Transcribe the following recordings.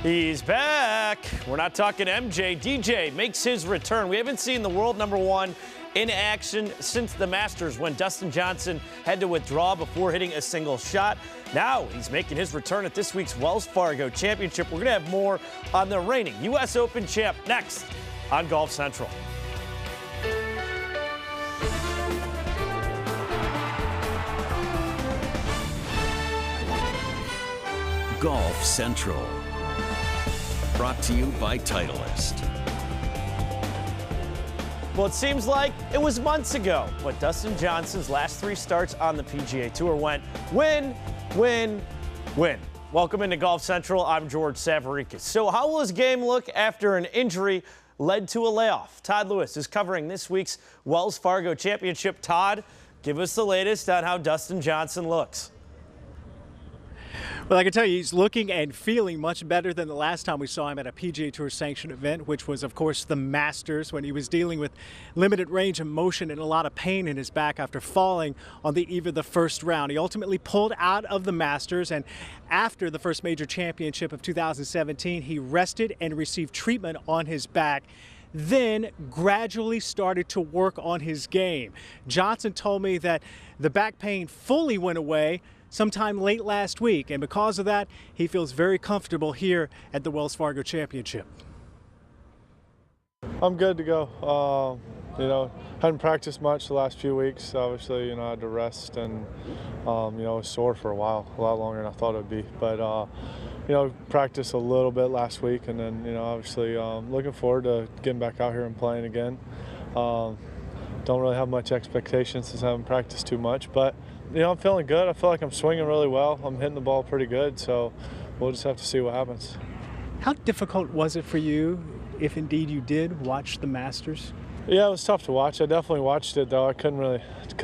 He's back. We're not talking MJ. DJ makes his return. We haven't seen the world number one in action since the Masters when Dustin Johnson had to withdraw before hitting a single shot. Now he's making his return at this week's Wells Fargo Championship. We're going to have more on the reigning U.S. Open champ next on Golf Central. Golf Central. Brought to you by Titleist. Well, it seems like it was months ago, but Dustin Johnson's last three starts on the PGA Tour went win, win, win. Welcome into Golf Central. I'm George Savarickas. So how will his game look after an injury led to a layoff? Todd Lewis is covering this week's Wells Fargo Championship. Todd, give us the latest on how Dustin Johnson looks. Well, I can tell you he's looking and feeling much better than the last time we saw him at a PGA Tour sanctioned event, which was, of course, the Masters, when he was dealing with limited range of motion and a lot of pain in his back after falling on the eve of the first round. He ultimately pulled out of the Masters, and after the first major championship of 2017, he rested and received treatment on his back, then gradually started to work on his game. Johnson told me that the back pain fully went away sometime late last week, and because of that, he feels very comfortable here at the Wells Fargo Championship. I'm good to go. Hadn't practiced much the last few weeks. Obviously, I had to rest and, was sore for a while, a lot longer than I thought it would be. But, practiced a little bit last week, and then, obviously looking forward to getting back out here and playing again. Don't really have much expectations since I haven't practiced too much, but I'm feeling good. I feel like I'm swinging really well. I'm hitting the ball pretty good, so we'll just have to see what happens. How difficult was it for you, if indeed you did watch the Masters? Yeah, it was tough to watch. I definitely watched it, though. I couldn't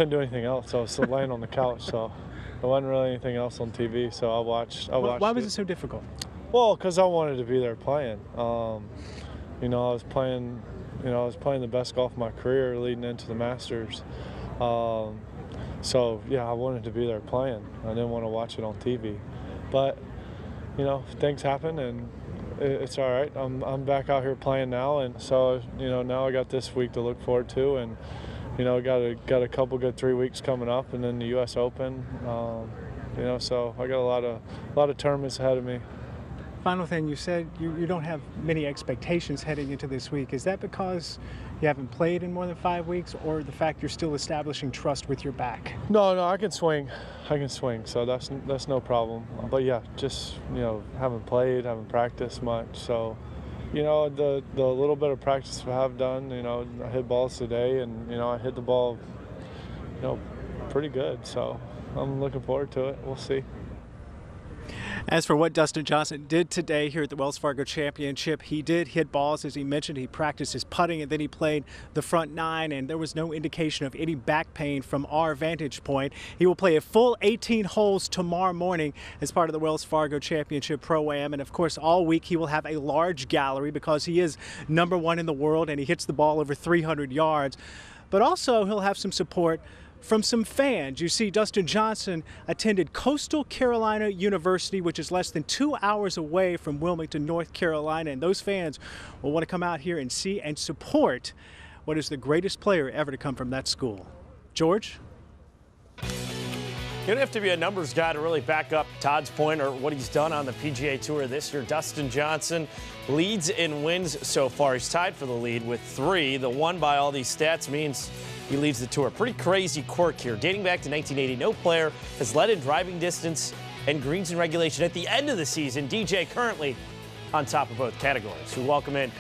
do anything else. I was still laying on the couch, so there wasn't really anything else on TV, so I watched Why was it so difficult? Well, because I wanted to be there playing. I was playing the best golf of my career leading into the Masters. So, yeah, I wanted to be there playing. I didn't want to watch it on TV. But, things happen, and it's all right. I'm back out here playing now, and so, now I got this week to look forward to, and, got a couple good 3 weeks coming up, and then the U.S. Open. So I got a lot of tournaments ahead of me. Final thing, you said you don't have many expectations heading into this week. Is that because you haven't played in more than 5 weeks, or the fact you're still establishing trust with your back? No, I can swing. So that's no problem. But yeah, just haven't played, haven't practiced much. So the little bit of practice I have done, I hit balls today, and I hit the ball pretty good. So I'm looking forward to it. We'll see. As for what Dustin Johnson did today here at the Wells Fargo Championship, he did hit balls. As he mentioned, he practiced his putting, and then he played the front nine, and there was no indication of any back pain from our vantage point. He will play a full 18 holes tomorrow morning as part of the Wells Fargo Championship Pro-Am, and of course all week he will have a large gallery because he is #1 in the world and he hits the ball over 300 yards. But also he'll have some support from some fans. You see, Dustin Johnson attended Coastal Carolina University, which is less than 2 hours away from Wilmington, North Carolina, and those fans will want to come out here and see and support what is the greatest player ever to come from that school. George? You don't have to be a numbers guy to really back up Todd's point or what he's done on the PGA Tour this year. Dustin Johnson leads in wins so far. He's tied for the lead with 3. The one by all these stats means he leads the tour. Pretty crazy quirk here. Dating back to 1980, no player has led in driving distance and greens in regulation at the end of the season. DJ currently on top of both categories. We welcome in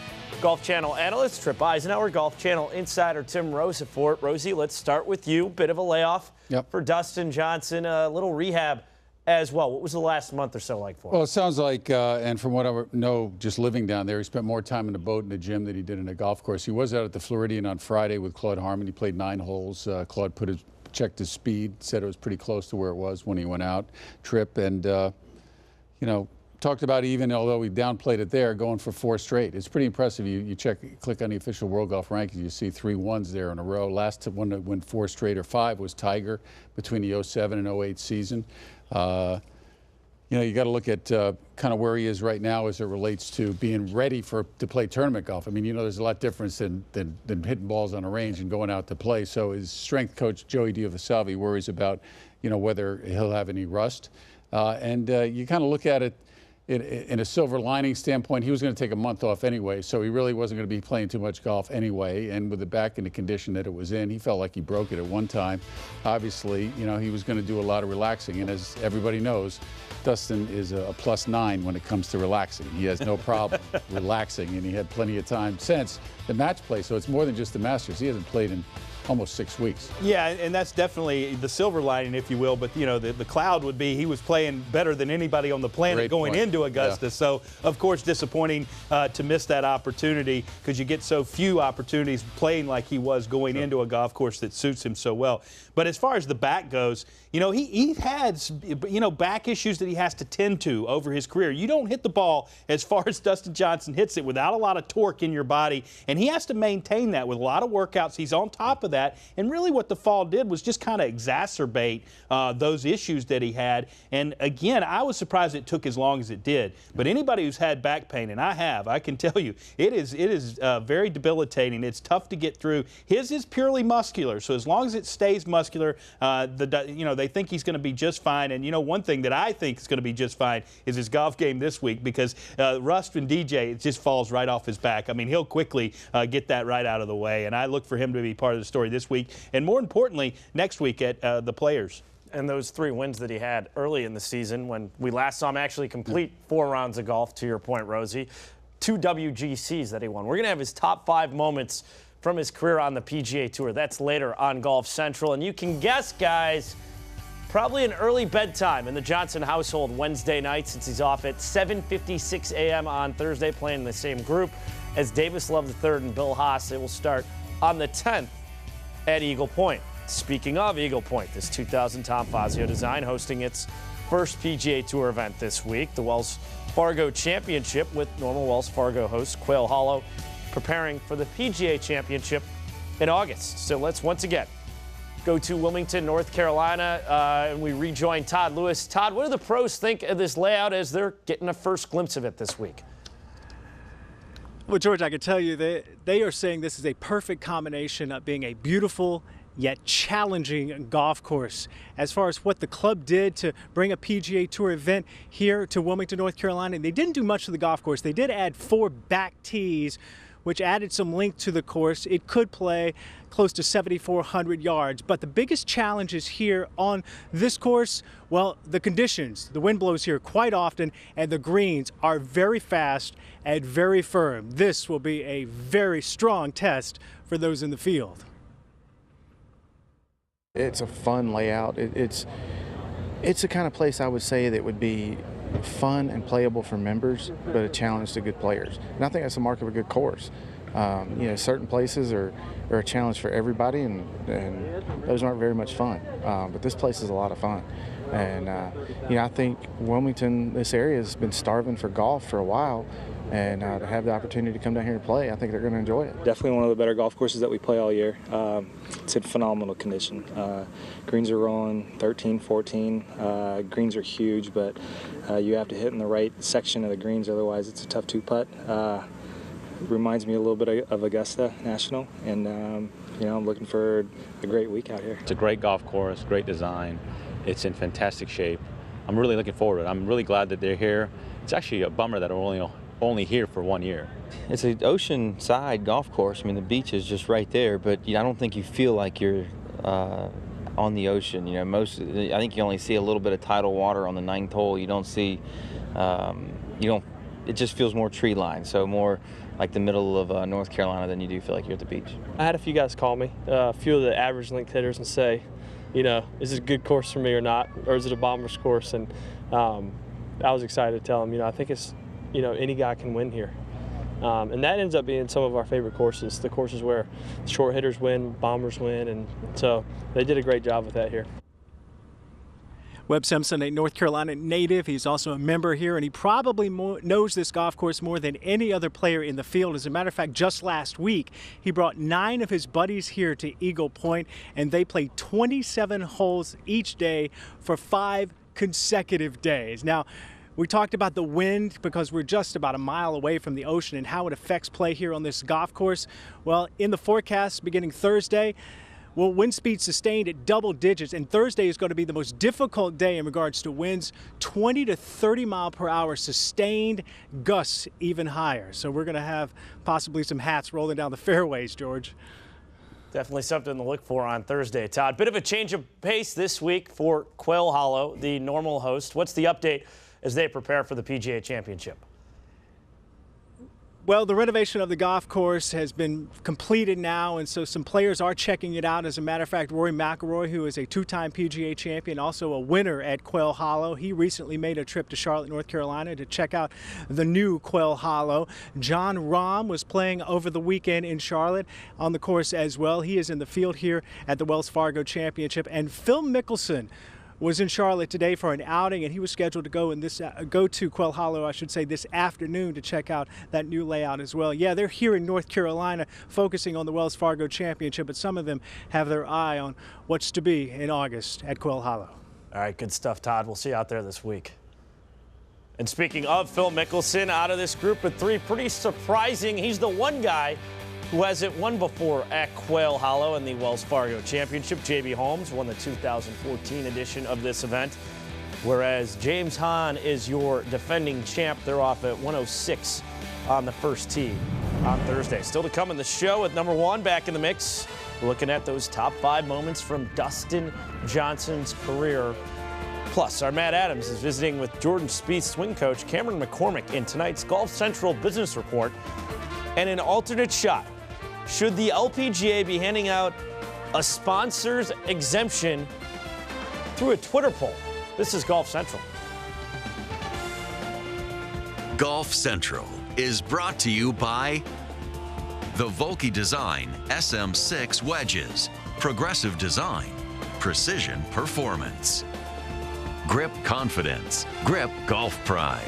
Golf Channel analyst Tripp Eisenhower, Golf Channel insider Tim Rosefort. Rosie, let's start with you. Bit of a layoff for Dustin Johnson, a little rehab as well. What was the last month or so like for him? Well, it sounds like, and from what I know, just living down there, he spent more time in the boat and the gym than he did in a golf course. He was out at the Floridian on Friday with Claude Harmon. He played 9 holes. Claude checked his speed, said it was pretty close to where it was when he went out. Tripp, and talked about, even although he downplayed it there, going for 4 straight. It's pretty impressive. You click on the official World Golf Rankings, you see 3 1s there in a row. Last one that went 4 straight or 5 was Tiger between the 07 and 08 season. you know, you got to look at kind of where he is right now as it relates to being ready to play tournament golf. I mean, you know, there's a lot difference than hitting balls on a range and going out to play. So his strength coach, Joey Diovasalvi, worries about, you know, whether he'll have any rust. And you kind of look at it in a silver lining standpoint. He was going to take a month off anyway, so he really wasn't going to be playing too much golf anyway. And with the back in the condition that it was in, he felt like he broke it at one time. Obviously, you know, he was going to do a lot of relaxing. And as everybody knows, Dustin is a +9 when it comes to relaxing. He has no problem relaxing, and he had plenty of time since the match play. So it's more than just the Masters. He hasn't played in almost 6 weeks. Yeah, and that's definitely the silver lining, if you will. But, you know, the cloud would be he was playing better than anybody on the planet going into Augusta. Yeah. So, of course, disappointing to miss that opportunity, because you get so few opportunities playing like he was going into a golf course that suits him so well. But as far as the back goes, you know, he had, you know, back issues that he has to tend to over his career. You don't hit the ball as far as Dustin Johnson hits it without a lot of torque in your body, and he has to maintain that with a lot of workouts. He's on top of that, and really what the fall did was just kind of exacerbate those issues that he had. And again, I was surprised it took as long as it did. But anybody who's had back pain, and I can tell you, it is very debilitating. It's tough to get through. His is purely muscular, so as long as it stays muscular, you know, they think he's going to be just fine. And, you know, one thing that I think is going to be just fine is his golf game this week, because rust and DJ, it just falls right off his back. I mean, he'll quickly get that right out of the way. And I look for him to be part of the story this week, and more importantly, next week at the Players. And those 3 wins that he had early in the season, when we last saw him actually complete 4 rounds of golf, to your point, Rosie, 2 WGCs that he won. We're going to have his top 5 moments from his career on the PGA Tour. That's later on Golf Central. And you can guess, guys, probably an early bedtime in the Johnson household Wednesday night, since he's off at 7:56 a.m. on Thursday, playing in the same group as Davis Love III and Bill Haas. It will start on the 10th at Eagle Point. Speaking of Eagle Point, this 2000 Tom Fazio design hosting its first PGA Tour event this week, the Wells Fargo Championship, with normal Wells Fargo host Quail Hollow preparing for the PGA Championship in August. So let's once again go to Wilmington, North Carolina, and we rejoin Todd Lewis. Todd, what do the pros think of this layout as they're getting a first glimpse of it this week? Well, George, I can tell you that they are saying this is a perfect combination of being a beautiful yet challenging golf course. As far as what the club did to bring a PGA Tour event here to Wilmington, North Carolina, they didn't do much to the golf course. They did add 4 back tees, which added some length to the course. It could play close to 7,400 yards. But the biggest challenge is here on this course, well, the conditions. The wind blows here quite often, and the greens are very fast and very firm. This will be a very strong test for those in the field. It's a fun layout. It's the kind of place I would say that would be fun and playable for members, but a challenge to good players. And I think that's the mark of a good course. You know, certain places are a challenge for everybody, and those aren't very much fun. But this place is a lot of fun. And, you know, I think Wilmington, this area, has been starving for golf for a while. And to have the opportunity to come down here and play, I think they're going to enjoy it. Definitely one of the better golf courses that we play all year. It's in phenomenal condition. Greens are rolling 13, 14. Greens are huge, but you have to hit in the right section of the greens, otherwise it's a tough 2-putt. Reminds me a little bit of Augusta National, and you know, I'm looking for a great week out here. It's a great golf course, great design. It's in fantastic shape. I'm really looking forward to it. I'm really glad that they're here. It's actually a bummer that they're only here for 1 year. It's an ocean-side golf course. I mean, the beach is just right there, but I don't think you feel like you're on the ocean. You know, I think you only see a little bit of tidal water on the 9th hole. You don't see, it just feels more tree-lined, so more like the middle of North Carolina than you do feel like you're at the beach. I had a few guys call me, a few of the average length hitters, and say, you know, is it a good course for me or not, or is it a bomber's course? And I was excited to tell them, you know, I think it's, you know, any guy can win here. And that ends up being some of our favorite courses, the courses where short hitters win, bombers win, and so they did a great job with that here. Webb Simpson, a North Carolina native. He's also a member here, and he probably knows this golf course more than any other player in the field. As a matter of fact, just last week, he brought 9 of his buddies here to Eagle Point, and they played 27 holes each day for 5 consecutive days. Now, we talked about the wind because we're just about a mile away from the ocean and how it affects play here on this golf course. Well, in the forecast beginning Thursday, well, wind speed sustained at double digits, and Thursday is going to be the most difficult day in regards to winds, 20 to 30 mile per hour sustained, gusts even higher. So we're going to have possibly some hats rolling down the fairways, George. Definitely something to look for on Thursday, Todd. Bit of a change of pace this week for Quail Hollow, the normal host. What's the update as they prepare for the PGA Championship? Well, the renovation of the golf course has been completed now, and so some players are checking it out. As a matter of fact, Rory McIlroy, who is a two-time PGA champion, also a winner at Quail Hollow, he recently made a trip to Charlotte, North Carolina to check out the new Quail Hollow. John Rahm was playing over the weekend in Charlotte on the course as well. He is in the field here at the Wells Fargo Championship. And Phil Mickelson was in Charlotte today for an outing, and he was scheduled to go to Quail Hollow, I should say, this afternoon to check out that new layout as well. Yeah, they're here in North Carolina focusing on the Wells Fargo Championship, but some of them have their eye on what's to be in August at Quail Hollow. All right, good stuff, Todd. We'll see you out there this week. And speaking of Phil Mickelson, out of this group of three, pretty surprising. He's the one guy who hasn't won before at Quail Hollow in the Wells Fargo Championship. J.B. Holmes won the 2014 edition of this event, whereas James Hahn is your defending champ. They're off at 106 on the first tee on Thursday. Still to come in the show with number one back in the mix. We're looking at those top 5 moments from Dustin Johnson's career. Plus, our Matt Adams is visiting with Jordan Spieth's swing coach Cameron McCormick in tonight's Golf Central Business Report. And an alternate shot. Should the LPGA be handing out a sponsor's exemption through a Twitter poll? This is Golf Central. Golf Central is brought to you by the Volkey Design SM6 wedges, progressive design, precision performance, Grip Confidence, Grip Golf Pride.